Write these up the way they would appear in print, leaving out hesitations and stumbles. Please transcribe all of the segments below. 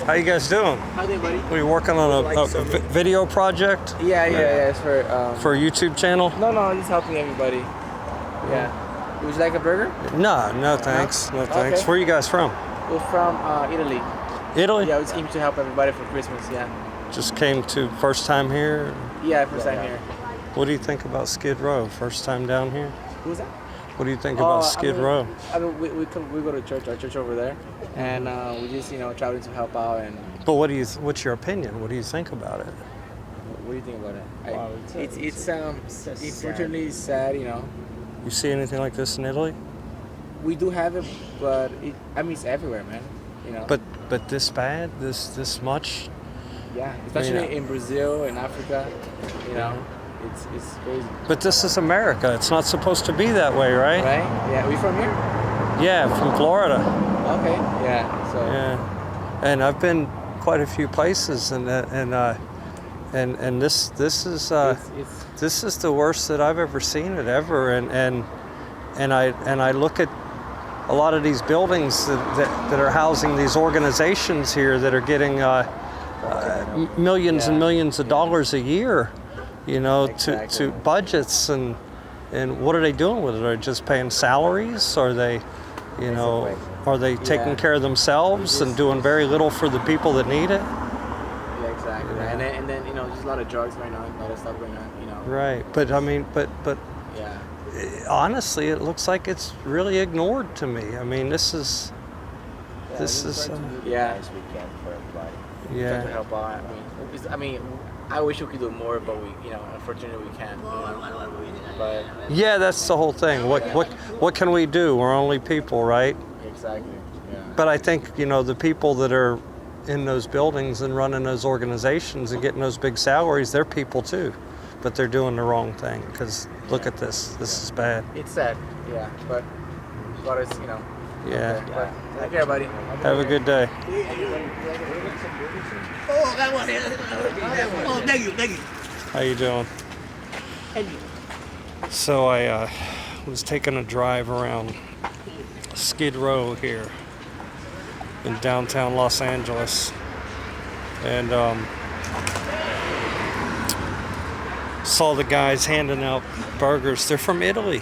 How you guys doing? How you doing, buddy? Were you working on a video project? Yeah. It's for a YouTube channel? No, just helping everybody. Yeah. Would you like a burger? No thanks. No thanks. Okay. Where are you guys from? We're from Italy. Italy? Yeah, we just came to help everybody for Christmas. Yeah. Just came to first time here? Yeah, first time here. What do you think about Skid Row? First time down here? Who's that? What do you think about Skid Row? I mean, we go to church, our church over there, and we just traveling to help out. And but what's your opinion? What do you think about it? what do you think about it? It's unfortunately sad. You see anything like this in Italy? We do have it, but it's everywhere, man. But this bad? This much? Yeah, especially in Brazil and Africa. It's crazy. But this is America. It's not supposed to be that way, right? Right? Yeah. Are we from here? Yeah, from Florida. Okay. Yeah. So. Yeah, and I've been quite a few places, and this is the worst that I've ever seen it ever, and I look at a lot of these buildings that are housing these organizations here that are getting millions and millions of dollars a year. To budgets, and what are they doing with it? Are they just paying salaries? Are they, are they taking care of themselves and doing very little for the people that need it? Yeah, exactly. And then there's a lot of drugs right now, a lot of stuff going on. Right, but I mean, but yeah. Honestly, it looks like it's really ignored to me. I mean, this is. Yeah. As we can for everybody. Yeah. Try to help out. I wish we could do more, but unfortunately we can't. But yeah, that's the whole thing. What can we do? We're only people, right? Exactly. Yeah. But I think the people that are in those buildings and running those organizations and getting those big salaries, they're people too, but they're doing the wrong thing. Because look at this. This is bad. It's sad. Yeah, but it's Yeah. Okay, but take care, buddy. Have a good day. Oh, thank you. How you doing? So I was taking a drive around Skid Row here in downtown Los Angeles, and saw the guys handing out burgers. They're from Italy.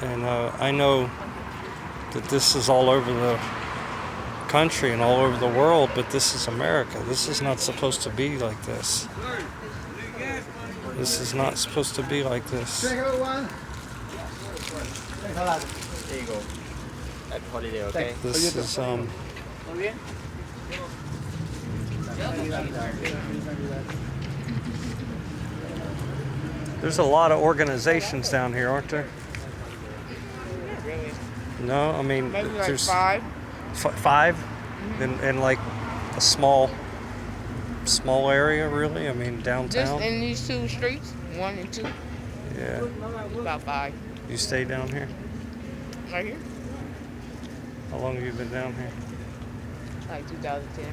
And I know that this is all over the country and all over the world, but this is America. This is not supposed to be like this. This is not supposed to be like this. There you go. Happy holiday, okay? This is there's a lot of organizations down here, aren't there? No, I mean Maybe like there's 5. 5 in like a small area, really. I mean downtown. Just in these 2 streets, 1 and 2. Yeah. About 5. You stay down here? Right here, How long have you been down here? like 2010.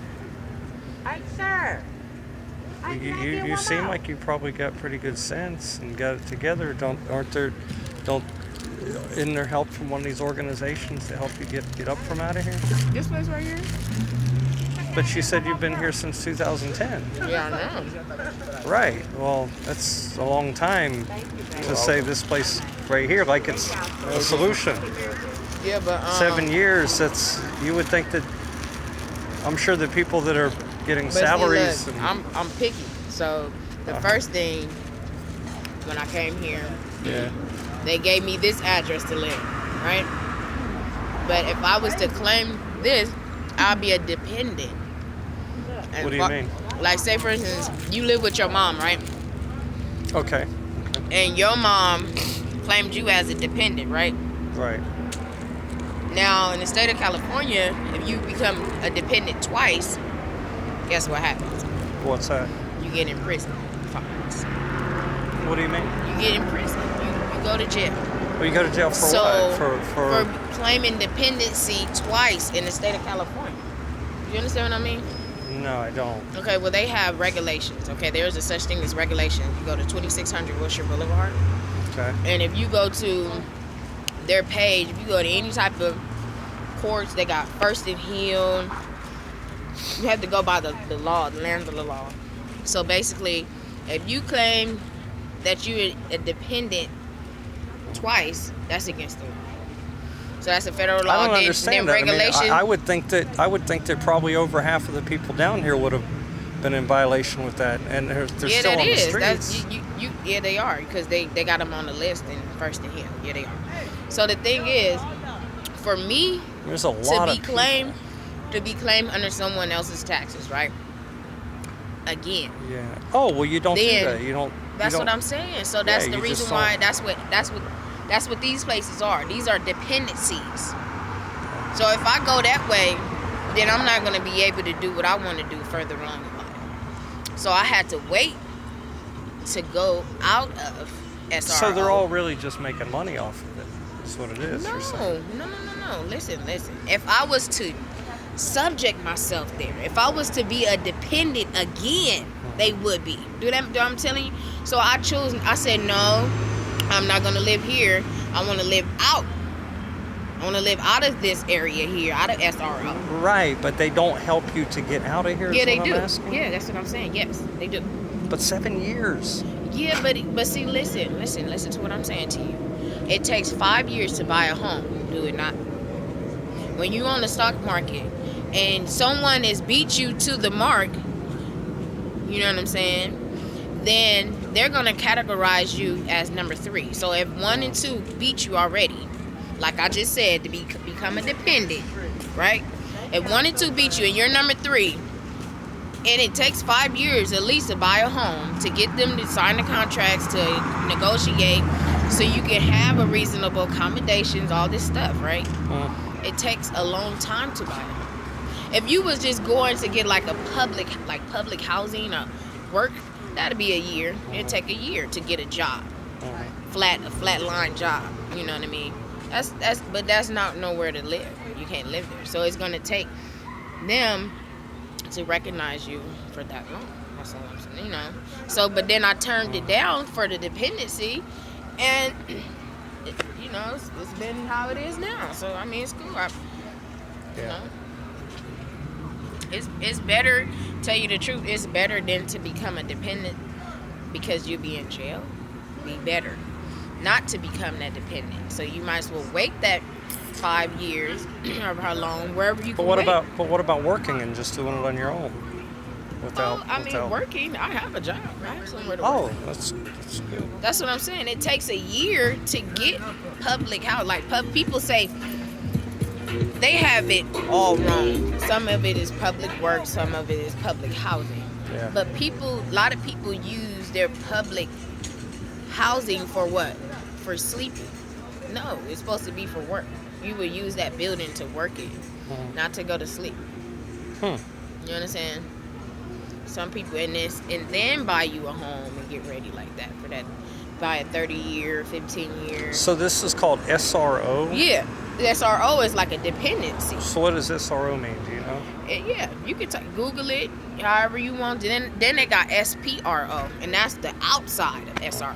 Hey, sir. You seem like you probably got pretty good sense and got it together. Isn't there help from one of these organizations to help you get up from out of here? This place right here? But you said you've been here since 2010. Yeah, I know. Right. Well, that's a long time to say this place right here like it's a solution. Yeah, but 7 years. You would think that. I'm sure the people that are getting but see, salaries. look, I'm picky. So the first thing when I came here, Yeah. they gave me this address to live, right? But if I was to claim this, I'll be a dependent. And What do you mean? Like, say for instance, you live with your mom, right? Okay. And your mom claimed you as a dependent, right? Right. Now, in the state of California, if you become a dependent twice, guess what happens? What's that? You get in prison. What do you mean? You get in prison. You go to jail. Well, you go to jail for what? For claiming dependency twice in the state of California. You understand what I mean? No, I don't. Okay, well, they have regulations. Okay, there's a such thing as regulation. You go to 2600 Wilshire Boulevard. Okay. And if you go to their page, if you go to any type of courts. They got first and heel. You have to go by the law, the land of the law. So basically, if you claim that you're a dependent twice, that's against the law. So that's a federal law. I don't understand that. Regulation. I mean, I would think that probably over half of the people down here would have been in violation with that, and they're still on the streets. Yeah, they are, because they got them on the list in first and heel. Yeah, they are. So the thing is, for me, There's a lot of people. To be claimed under someone else's taxes, right? Again. Yeah. Oh well, you don't do that. You don't. That's what I'm saying. So that's the reason why. That's what these places are. These are dependencies. So if I go that way, then I'm not going to be able to do what I want to do further on in life. So I had to wait to go out of SRO. So they're all really just making money off of it. That's what it is. No. Listen. If I was to subject myself there, if I was to be a dependent again, they would be. Do I'm telling you? So I said, no, I'm not going to live here. I want to live out. I want to live out of this area here, out of SRO. Right, but they don't help you to get out of here. Yeah, they I'm do. asking? Yeah, that's what I'm saying. Yes, they do. But 7 years. Yeah, but see, listen to what I'm saying to you. It takes 5 years to buy a home. Do it not? When you're on the stock market and someone has beat you to the mark, you know what I'm saying? Then they're gonna categorize you as number 3. So if 1 and 2 beat you already, like I just said, to become a dependent, right? If 1 and 2 beat you and you're number 3, and it takes 5 years at least to buy a home, to get them to sign the contracts, to negotiate, so you can have a reasonable accommodations, all this stuff, right? It takes a long time to buy a home. If you was just going to get like public housing or work, that'd be a year. It'd take a year to get a job, a flat line job. You know what I mean? But that's not nowhere to live. You can't live there. So it's gonna take them to recognize you for that long. That's all I'm saying. You know. So, but then I turned it down for the dependency, and it's been how it is now. So I mean, it's cool. You know. It's better, tell you the truth, it's better than to become a dependent because you'll be in jail. Be better not to become that dependent. So you might as well wait that 5 years or how long, wherever you can wait. But what about working and just doing it on your own? Working, I have a job. I have somewhere to work. Oh, that's good. That's what I'm saying. It takes a year to get public housing. Like people say, they have it all wrong. Some of it is public work, some of it is public housing. Yeah. But a lot of people use their public housing for what? For sleeping. No, it's supposed to be for work. You would use that building to work in, not to go to sleep. You understand? Some people and then buy you a home and get ready like that for that. Buy a 30-year, 15-year. So this is called SRO? Yeah. The SRO is like a dependency. So what does SRO mean? Do you know? Yeah, you can Google it however you want. Then they got SPRO, and that's the outside of SRO.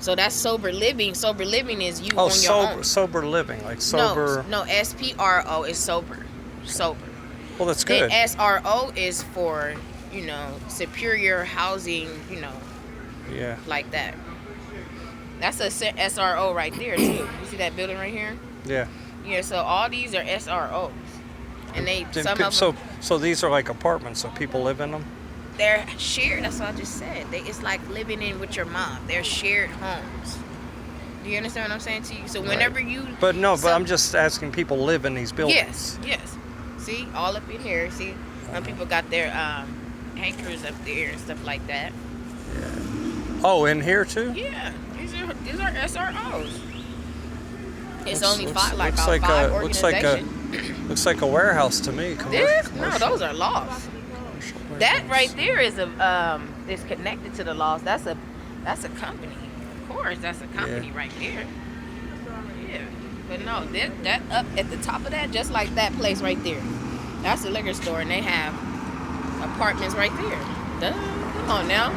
So that's sober living. Sober living is you on your own. Sober living, like sober. No, SPRO is sober. Well, that's good. Then SRO is for, superior housing, Yeah. like that. That's a SRO right there too. You see that building right here? Yeah. Yeah. So all these are SROs, and some of them. So these are like apartments, so people live in them. They're shared. That's what I just said. It's like living in with your mom. They're shared homes. Do you understand what I'm saying to you? So whenever you. But I'm just asking, people live in these buildings. Yes. See, all up in here. See, some people got their anchors up there and stuff like that. Yeah. Oh, in here too? Yeah. These are SROs. It's only looks five organizations. Looks like a warehouse to me. No, those are lofts. That right there is is connected to the lofts. That's a company. Of course, that's a company right there. Yeah, but no, that up at the top of that, just like that place right there, that's a liquor store, and they have apartments right there. Duh, come on now.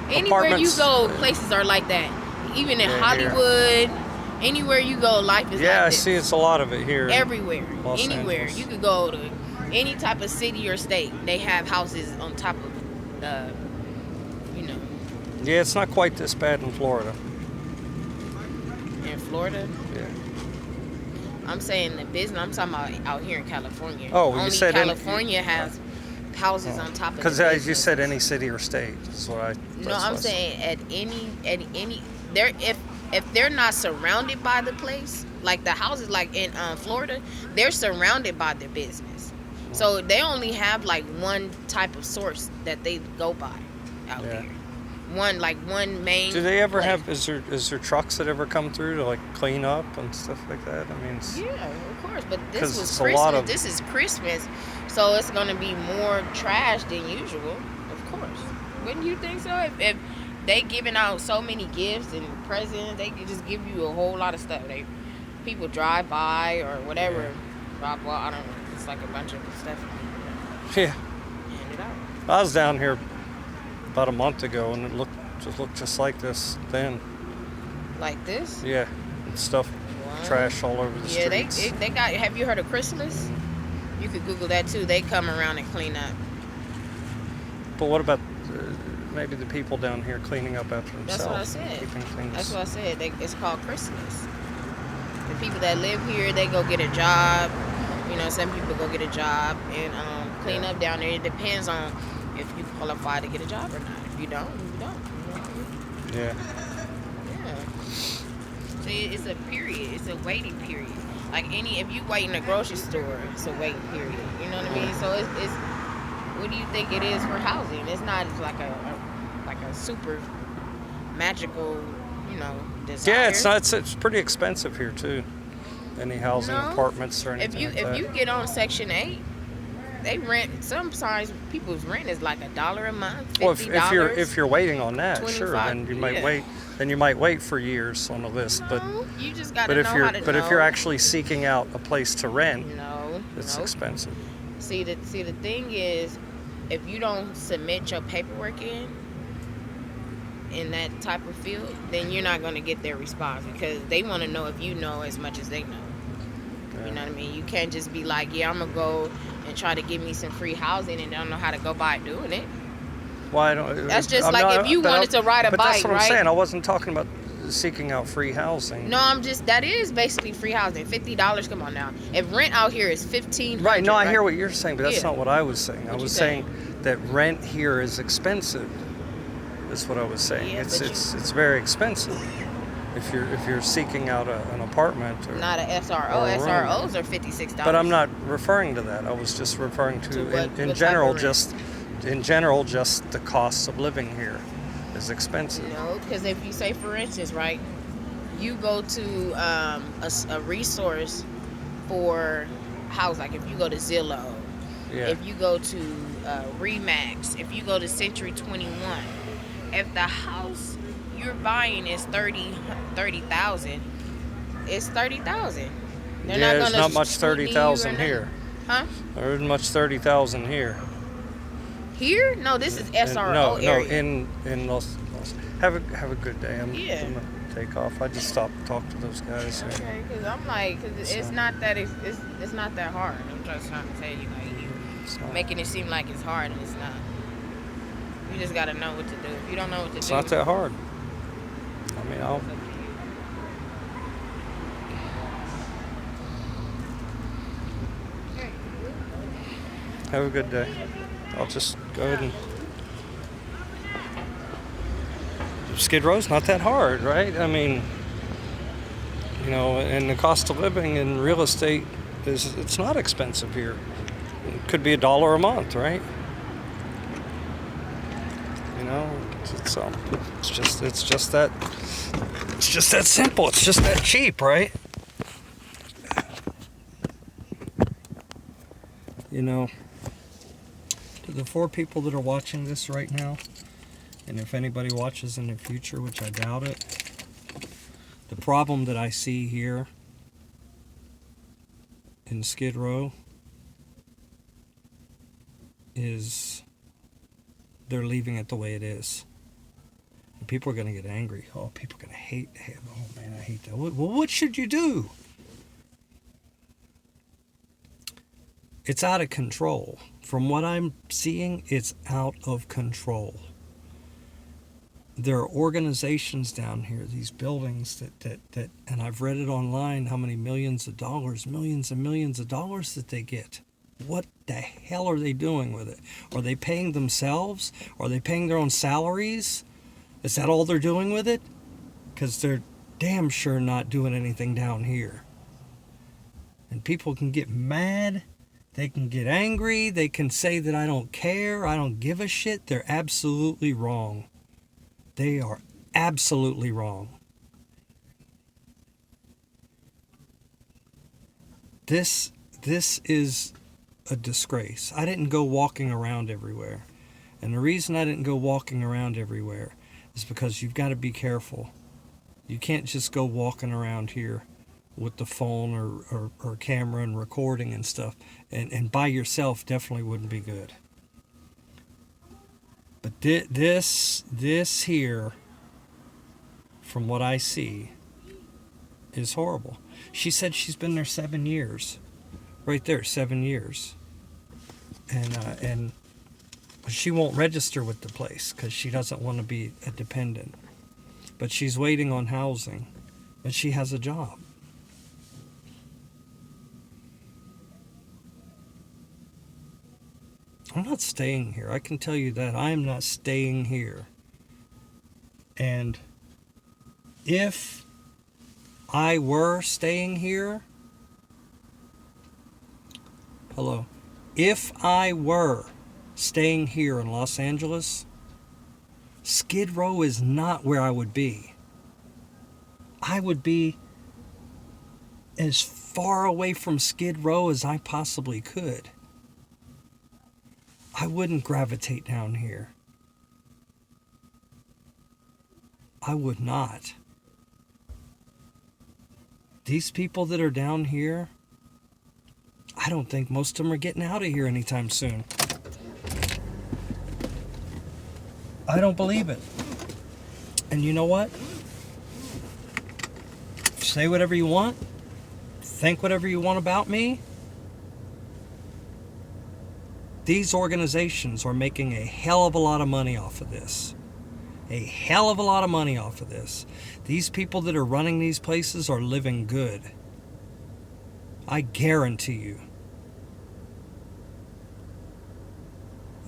Anywhere you go, places are like that. Even in Hollywood, Anywhere you go, life is Yeah, like I this. see. It's a lot of it here. in Everywhere, Los anywhere Angeles. you could go to, any type of city or state, they have houses on top of, you know, Yeah, it's not quite this bad in Florida. in Florida. Yeah. I'm saying the business. I'm talking about out here in California. Oh, you Only said California has houses on top of. Because the as you said, businesses. any city or state. That's what I. No, That's I'm what I saying at any they're if they're not surrounded by the place, like the houses like in Florida, they're surrounded by their business. So they only have like one type of source that they go by out Yeah. there. One main. Do they ever place. have? Is there trucks that ever come through to like clean up and stuff like that? I mean, Yeah, of course. But 'Cause this was it's a Christmas. lot of- This is Christmas, so it's gonna be more trash than usual. Of course. Wouldn't you think so? If they giving out so many gifts and presents, they could just give you a whole lot of stuff. People drive by or whatever. Yeah. Well, I don't know. It's like a bunch of stuff. yeah. Hand it out. I was down here about a month ago, and it looked just like this then. Like this. Yeah, and stuff, Wow. trash all over the Yeah, streets. they got. Have you heard of Christmas? You could Google that too. They come around and clean up. But what about maybe the people down here cleaning up after That's themselves? what I said. Keeping things. That's what I said. It's called Christmas. The people that live here, they go get a job. You know, some people go get a job and clean up down there. It depends on if you qualify to get a job or not. If you don't, you don't. Yeah. Yeah. See, it's a period. It's a waiting period. Like if you wait in a grocery store, it's a waiting period. You know what I mean? So it's what do you think it is for housing? It's not like a super magical, desire. Yeah, it's not. It's pretty expensive here too. Any housing No. apartments or anything If like you that. get on Section 8, they rent. Sometimes people's rent is like $1 a month, $50. Well, if you're waiting on that, sure, 25, then you might yeah. wait. Then you might wait for years on a list. But No, you just gotta but know if how you're to but know. if you're actually seeking out a place to rent, no, it's nope. expensive. See the thing is, if you don't submit your paperwork in that type of field, then you're not going to get their response because they want to know if you know as much as they know. Yeah. You know what I mean? You can't just be like, yeah, I'm going to go and try to give me some free housing and don't know how to go by doing it. Well, I don't. That's just I'm like not- if you but wanted to ride a but bike, that's what right? I'm saying. I wasn't talking about seeking out free housing. No, that is basically free housing. $50, come on now. If rent out here is $1,500. Right. No, I hear what you're saying, but that's Yeah. not what I was saying. I What you was saying? saying that rent here is expensive. That's what I was saying. Yeah, but It's very expensive if you're seeking out an apartment or Not a SRO. or a room. SROs are $56. But I'm not referring to that. I was just referring To to what in type general of rent? just the costs of living here is expensive. No, because if you say, for instance, right, you go to a resource for house, like if you go to Zillow, Yeah. if you go to Remax, if you go to Century 21, if the house you're buying is 30,000, it's 30,000. They're Yeah, not there's gonna not much sweeten you 30,000 or here. nothing. Huh? There isn't much 30,000 here. Here? No, this is SRO No, area. in Los. Have a good day. I'm Yeah. gonna take off. I just stopped to talk to those guys. Okay, because I'm like, it's So- not that it's not that hard. I'm just trying to tell you, like, you It's not, making it seem like it's hard and it's not. You just gotta know what to do. If you don't know what to it's do, not that hard. I mean, I'll. Have a good day. I'll just go ahead and. Skid Row's not that hard, right? I mean, and the cost of living in real estate it's not expensive here. It could be $1 a month, right? It's just that simple. It's just that cheap, right? To the 4 people that are watching this right now, and if anybody watches in the future, which I doubt it, the problem that I see here in Skid Row is they're leaving it the way it is. People are going to get angry. Oh, people are going to hate. Oh, man, I hate that. Well, what should you do? It's out of control. From what I'm seeing, it's out of control. There are organizations down here, these buildings that and I've read it online, how many millions and millions of dollars that they get. What the hell are they doing with it? Are they paying themselves? Are they paying their own salaries? Is that all they're doing with it? Because they're damn sure not doing anything down here. And people can get mad. They can get angry. They can say that I don't care. I don't give a shit. They're absolutely wrong. They are absolutely wrong. This is a disgrace. I didn't go walking around everywhere. And the reason I didn't go walking around everywhere is because you've got to be careful. You can't just go walking around here with the phone or camera and recording and stuff. And by yourself definitely wouldn't be good. But this here, from what I see, is horrible. She said she's been there 7 years. Right there, 7 years. And she won't register with the place because she doesn't want to be a dependent. But she's waiting on housing. But she has a job. I'm not staying here. I can tell you that. I am not staying here. And if I were staying here, hello, if I were staying here in Los Angeles, Skid Row is not where I would be. I would be as far away from Skid Row as I possibly could. I wouldn't gravitate down here. I would not. These people that are down here, I don't think most of them are getting out of here anytime soon. I don't believe it. And you know what? Say whatever you want. Think whatever you want about me. These organizations are making a hell of a lot of money off of this. A hell of a lot of money off of this. These people that are running these places are living good. I guarantee you.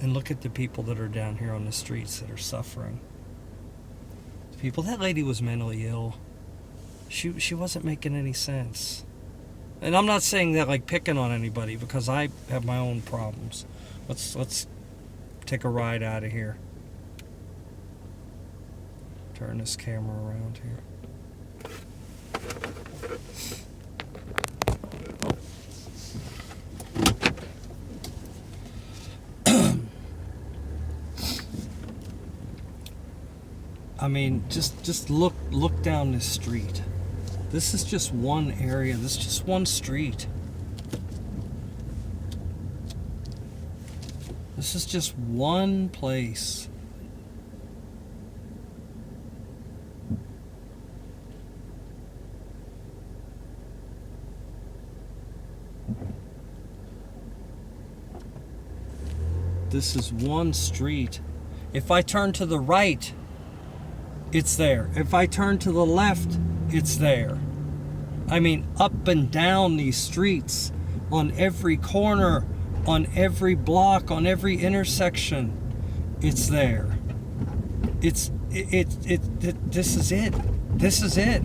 And look at the people that are down here on the streets that are suffering. People, that lady was mentally ill. She wasn't making any sense. And I'm not saying that like picking on anybody because I have my own problems. Let's take a ride out of here. Turn this camera around here. I mean, just look down this street. This is just one area. This is just one street. This is just one place. This is one street. If I turn to the right, it's there. If I turn to the left, it's there. I mean, up and down these streets, on every corner, on every block, on every intersection, it's there. This is it. This is it.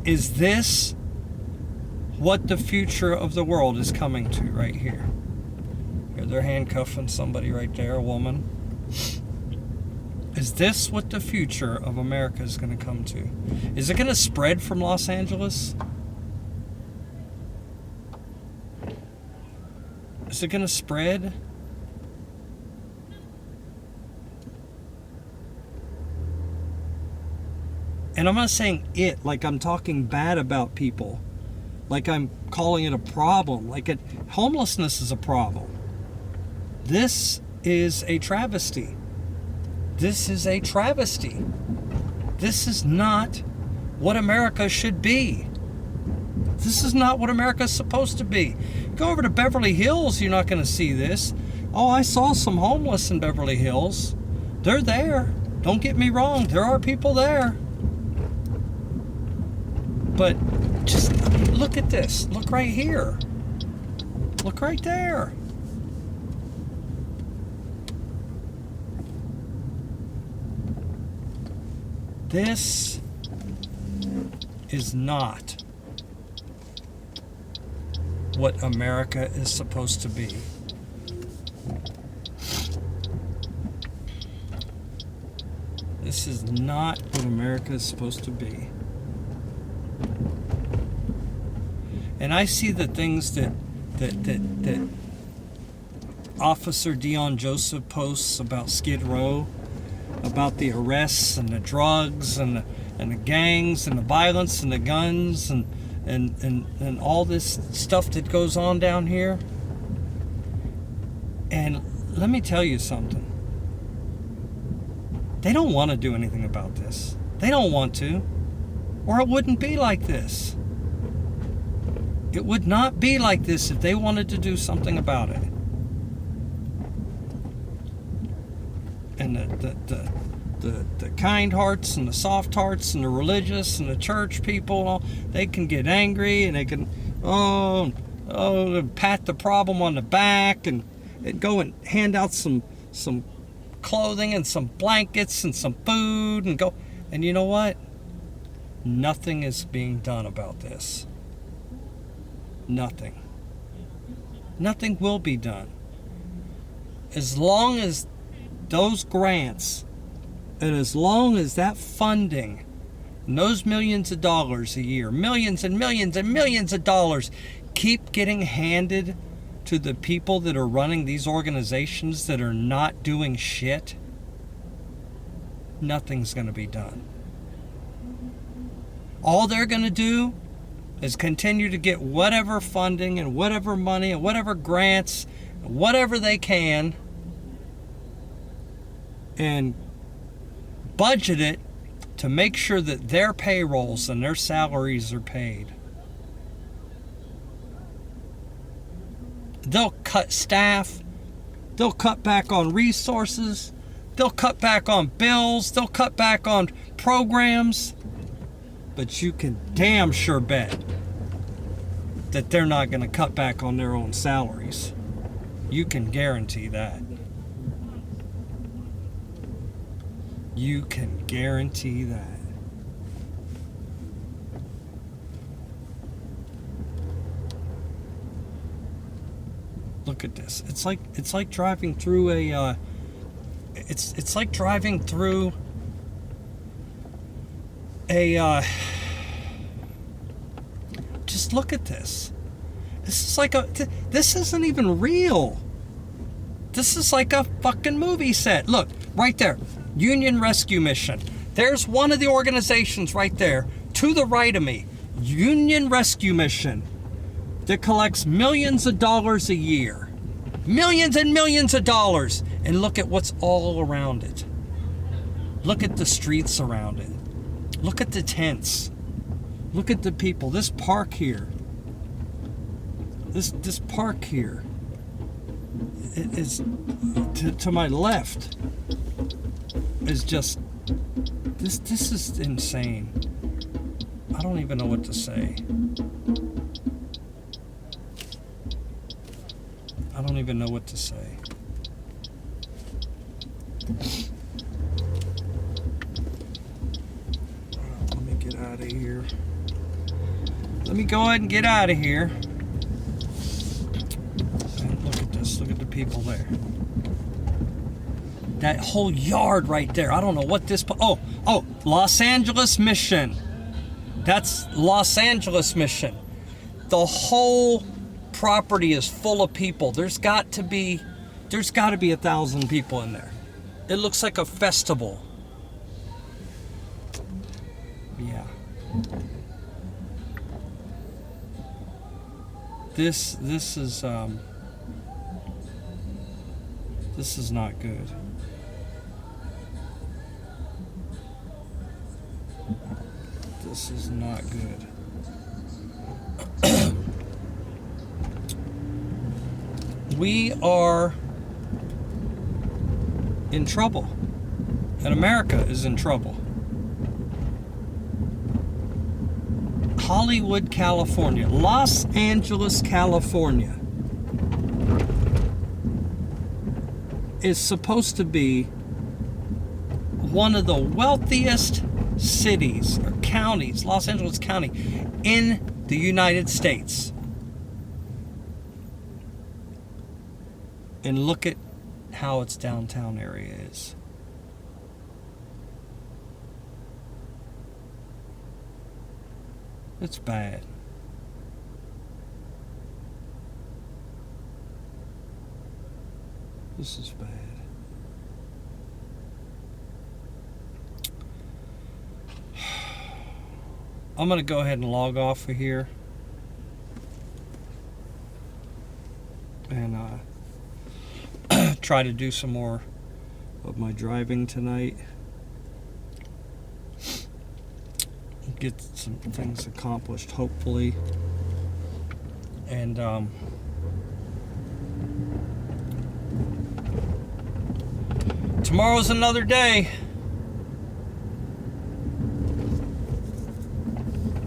Is this what the future of the world is coming to right here? Here, they're handcuffing somebody right there, a woman. Is this what the future of America is going to come to? Is it going to spread from Los Angeles? Is it going to spread? And I'm not saying it like I'm talking bad about people. Like I'm calling it a problem. Homelessness is a problem. This is a travesty. This is a travesty. This is not what America should be. This is not what America is supposed to be. Go over to Beverly Hills, you're not going to see this. Oh, I saw some homeless in Beverly Hills. They're there. Don't get me wrong. There are people there. But just look at this. Look right here. Look right there. This is not what America is supposed to be. This is not what America is supposed to be. And I see the things that Officer Dion Joseph posts about Skid Row, about the arrests and the drugs and the gangs and the violence and the guns and all this stuff that goes on down here. And let me tell you something. They don't want to do anything about this. They don't want to, or it wouldn't be like this. It would not be like this if they wanted to do something about it. And the kind hearts and the soft hearts and the religious and the church people, they can get angry and they can pat the problem on the back and go and hand out some clothing and some blankets and some food and go. And you know what? Nothing is being done about this. Nothing. Nothing will be done. As long as those grants and as long as that funding and those millions of dollars a year, millions and millions and millions of dollars keep getting handed to the people that are running these organizations that are not doing shit, nothing's going to be done. All they're going to do is continue to get whatever funding and whatever money and whatever grants, whatever they can, and budget it to make sure that their payrolls and their salaries are paid. They'll cut staff. They'll cut back on resources. They'll cut back on bills. They'll cut back on programs. But you can damn sure bet that they're not going to cut back on their own salaries. You can guarantee that. You can guarantee that. Look at this. It's like driving through a it's like driving through a just look at this. This isn't even real. This is like a fucking movie set. Look, right there. Union Rescue Mission. There's one of the organizations right there to the right of me. Union Rescue Mission. That collects millions of dollars a year. Millions and millions of dollars. And look at what's all around it. Look at the streets around it. Look at the tents. Look at the people. This park here. This park here. It is to my left is just this is insane. I don't even know what to say. I don't even know what to say. Let me get out of here. Let me go ahead and get out of here. And look at this. Look at the people there. That whole yard right there. I don't know what this... Oh, Los Angeles Mission. That's Los Angeles Mission. The whole property is full of people. There's got to be 1,000 people in there. It looks like a festival. Yeah. This is not good. This is not good. We are in trouble. And America is in trouble. Hollywood, California. Los Angeles, California is supposed to be one of the wealthiest cities or counties, Los Angeles County, in the United States. And look at how its downtown area is. It's bad. This is bad. I'm going to go ahead and log off of here. And try to do some more of my driving tonight. Get some things accomplished, hopefully. And tomorrow's another day.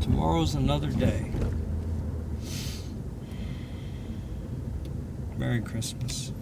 Tomorrow's another day. Merry Christmas.